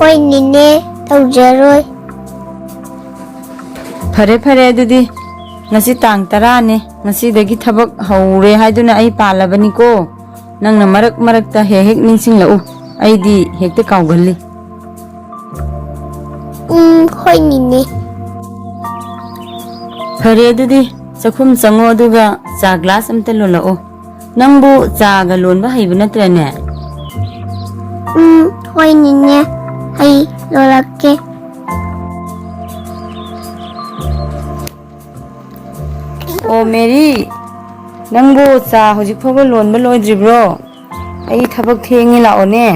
ꯍꯣꯏ ꯅꯤꯅꯦ ꯇꯧꯖꯔꯣꯏ ꯐꯔꯦ ꯐꯔꯦ ꯑꯗꯨꯗꯤ ngasi tang 10ꯅꯦ ngasidagi thabak haure haiduna ai palabaniko nangna marak marakta hek ningsinglau aidi hekta kawgalli ꯍꯣꯏ ꯅꯤꯅꯦ fare adudi chakhum chango aduga cha glass amta lolao nangbu chaga lonba haibu natrane ꯍꯣꯏ ꯅꯤꯅꯦ ꯑꯩ ꯂꯣꯜꯂꯛꯀꯦ Oh Mary nangbu cha hojik phoba lonba loidribro ai thabak thengi laone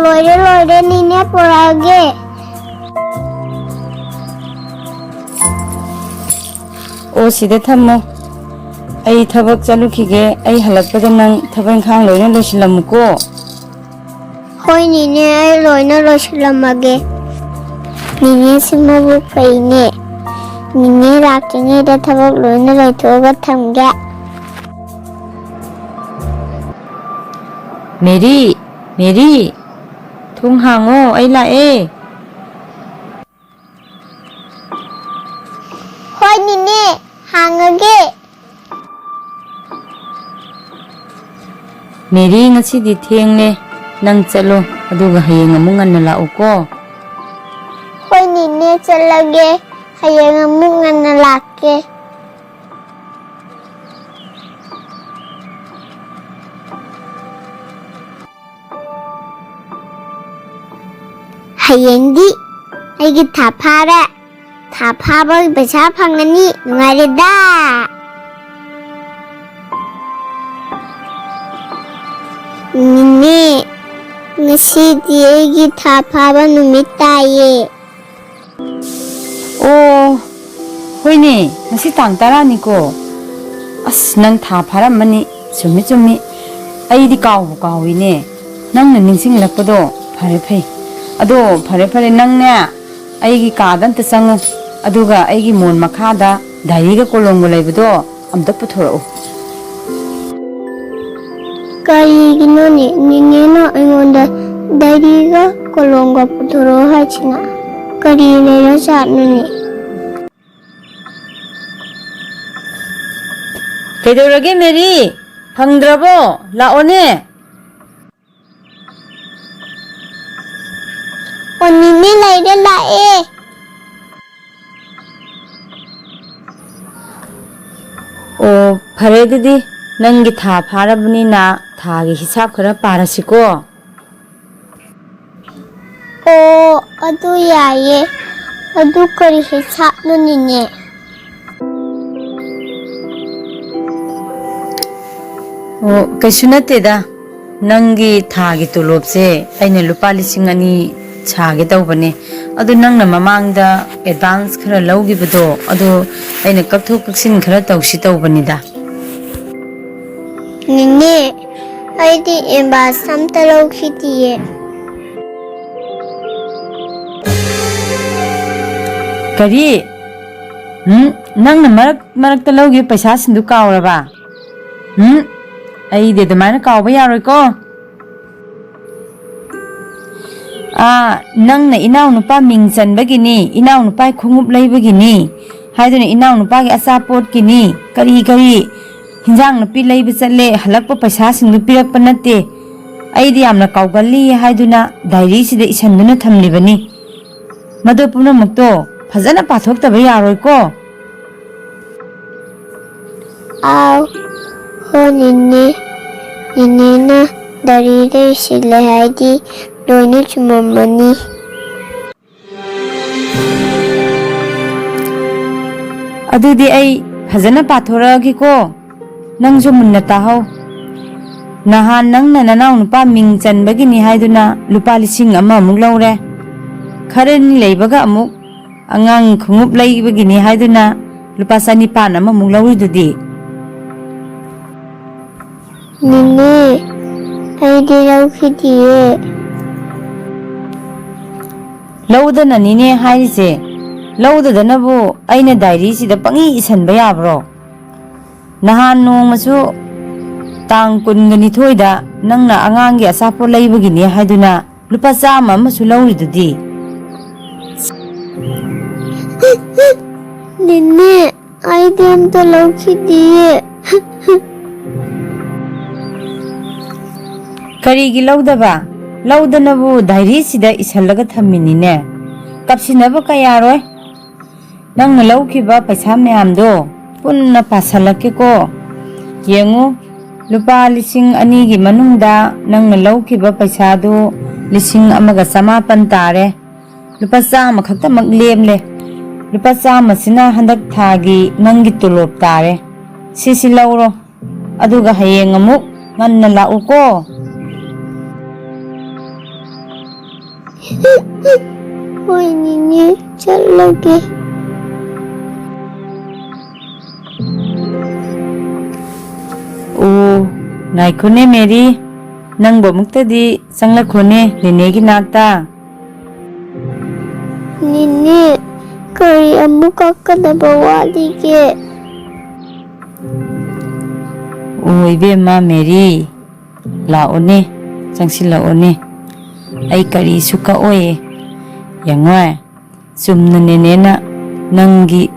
ꯂꯣꯏꯔꯦ ꯅꯤꯅꯦ ꯄꯨꯔꯛꯑꯒꯦ Oh sida thammo ai thabak chalukhige ai halakpada nang thabang khang loina losilamuko ꯍꯣꯏ ꯅꯤꯅꯦ ꯑꯩ ꯂꯣꯏꯅ ꯂꯣꯏꯁꯤꯜꯂꯝꯃꯒꯦ ꯅꯤꯅꯦ ꯁꯤꯃꯕꯨ ꯐꯩꯅꯦ ꯅꯤꯅꯦ ꯂꯥꯛꯇ꯭ꯔꯤꯉꯩꯗ ꯊꯕꯛ ꯂꯣꯏꯅ ꯂꯣꯏꯊꯣꯛꯑꯒ ꯊꯝꯒꯦ Mary thung hango ai lae ꯍꯣꯏ ꯅꯤꯅꯦ ꯍꯥꯡꯉꯒꯦ Mary ngasidi thengne nang chalo aduga hayeng amung nganna lauko ꯍꯣꯏ ꯅꯤꯅꯦ ꯆꯠꯂꯒꯦ ꯍꯌꯦꯡ ꯑꯃꯨꯛ ꯉꯟꯅ ꯂꯥꯛꯀꯦ ꯍꯌꯦꯡꯗꯤ ꯑꯩꯒꯤ ꯊꯥ ꯐꯥꯔꯦ ꯊꯥ ꯐꯥꯕꯒꯤ ꯄꯩꯁꯥ ꯐꯪꯉꯅꯤ ꯅꯨꯡꯉꯥꯏꯔꯦꯗ ꯅꯤꯅꯦ ꯉꯁꯤꯗꯤ ꯑꯩꯒꯤ ꯊꯥ ꯐꯥꯕ ꯅꯨꯃꯤꯠ ꯇꯥꯏꯌꯦ Oh hoine ngasi tang 10niko as nang tha pharamani chumi aidi kawine nangna ningsing lakpado phare phai ado phare nangna aigi kadan ta changu aduga aigi mon makhada diary ga kolong leibado amta puthorao ꯀꯔꯤꯒꯤꯅꯣꯅꯦ ꯅꯤꯅꯦꯅ ꯑꯩꯉꯣꯟꯗ ꯗꯥꯏꯔꯤꯒ ꯀꯣꯂꯣꯝꯒ ꯄꯨꯊꯣꯔꯛꯑꯣ ꯍꯥꯏꯁꯤꯅ ꯀꯔꯤ ꯂꯩꯔꯖꯥꯠꯅꯣꯅꯦ Kedorage Mary phangdrabo laone ꯅꯤꯅꯦ ꯂꯩꯔꯦ ꯂꯥꯛꯑꯦ Oh phare didi nangi tha pharabnina thagi hisab khara parasiko ꯑꯗꯨ ꯌꯥꯏꯌꯦ ꯑꯗꯨ ꯀꯔꯤ ꯍꯤꯁꯥꯞꯅꯣ ꯅꯤꯅꯦ Oh kaisu nateda nangi thagi tolopse aina lupa 2,000 chage tawbane adu nangna mamangda advance khara lawgibado adu aina kapthok kaksin khara tawsi tawbanida ꯅꯤꯅꯦ ꯑꯩꯗꯤ advance ꯑꯝꯇ ꯂꯧꯈꯤꯗꯤꯌꯦ Kari nangna marakta lawgi paisa sindu kawraba ai de damana kawba yaroi ko nangna inaw nupa ming chanbagini inaw nupa khungup leibagini haiduna inaw nupa gi asapot kini kari hinjang nupi leiba chatle halakpa paisa singdu pirakpa natte aidi yamna kawgalli haiduna diary sida isanduna thamlibani madu punamakto fazana pathoktaba yaroi ko ꯍꯣꯏ ꯅꯤꯅꯦꯅ ꯗꯥꯏꯔꯤꯗ ꯏꯁꯤꯜꯂꯦ ꯍꯥꯏꯗꯤ ꯂꯣꯏꯅ ꯆꯨꯝꯃꯝꯃꯅꯤ adudi ai fazana pathoragiko nangju munna tahau nahan nangna nanaw nupa ming chanbagini haiduna lupa 1,000 amuk lawre kharani leibaga amuk angang khungup leibagini haiduna lupa 9,000 amuk lawridudi ꯅꯤꯅꯦ ꯑꯩꯗꯤ ꯂꯧꯈꯤꯗꯤꯌꯦ ꯂꯧꯗꯅ ꯅꯤꯅꯦ ꯍꯥꯏꯔꯤꯁꯦ ꯂꯧꯗꯗꯅꯕꯨ ꯑꯩꯅ ꯗꯥꯏꯔꯤꯁꯤꯗ ꯄꯪꯏ ꯏꯁꯟꯕ ꯌꯥꯕ꯭ꯔꯣ ꯅꯍꯥꯟ ꯅꯣꯡꯃꯁꯨ ꯇꯥꯡ 22ꯗ ꯅꯪꯅ ꯑꯉꯥꯡꯒꯤ ꯑꯆꯥꯄꯣꯠ ꯂꯩꯕꯒꯤꯅꯤ ꯍꯥꯏꯗꯨꯅ lupa sama amasꯨ ꯂꯧꯔꯤꯗꯨꯗꯤ Nene, aidi amta laukhidiyye. Karigi laudaba laudanabu diary sida ishallaga thamminine kapsinaba kayaroi nangna laukhiba paisa mayamdo punna pasalakke ko yengu lupa lising ani gi manungda nangna laukhiba paisa do lising amaga samapan tare lupa sama khakta maglemle lupa sama sina handak thagi nangi tulop tare sisi lauro aduga hayeng amuk nganna lau ko Hoy Nene, challage. Oh, naikone Mary nang bomukta di sangla khone Nene gi nakta Nene, kari amuk kakadaba walige. Oh, ibema Mary laone changsi laone ai kari suka oye yangwa sumna Nene na nangi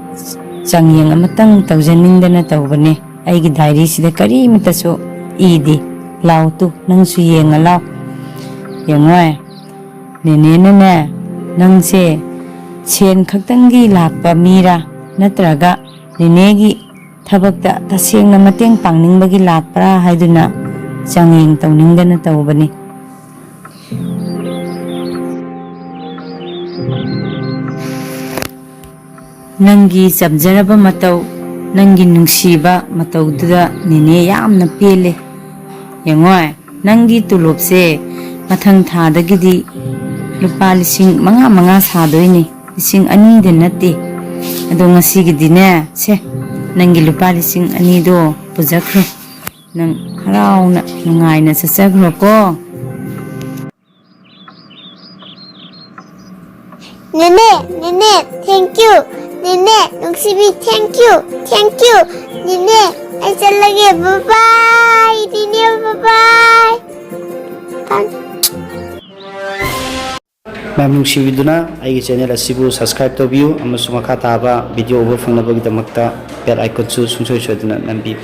changyang amatang tawjaningdana tawbane ai gi diary sida kari mitaso idi law tu nang su yenga law yangwa Nene na na nang se chen khaktangi lakpa mira natraga Nene gi thabakta tasengna mateng pangningbagi lakpra haiduna changyang tawningdana tawbane Nangi sabjaraba matau nangi nungsiba mataududa Nene yamna pele yangoi nangi tulopse mathang thadagidi lupa lising manga sadoini lising ani de nate ado ngasigidi ne se nangi lupa lising ani do pujakhro nang harauna nungaina sasakhro ko Nene, Nene, thank you. Nene, Nungsibi, thank you. Thank you. Nene, I challage. Bye-bye. Nene, bye-bye. Ma'am nungsividuna aigi channel asibu subscribe to view amasung makha taba video ubo phangna bagi damakta bell icon chu sungsoi soduna nambi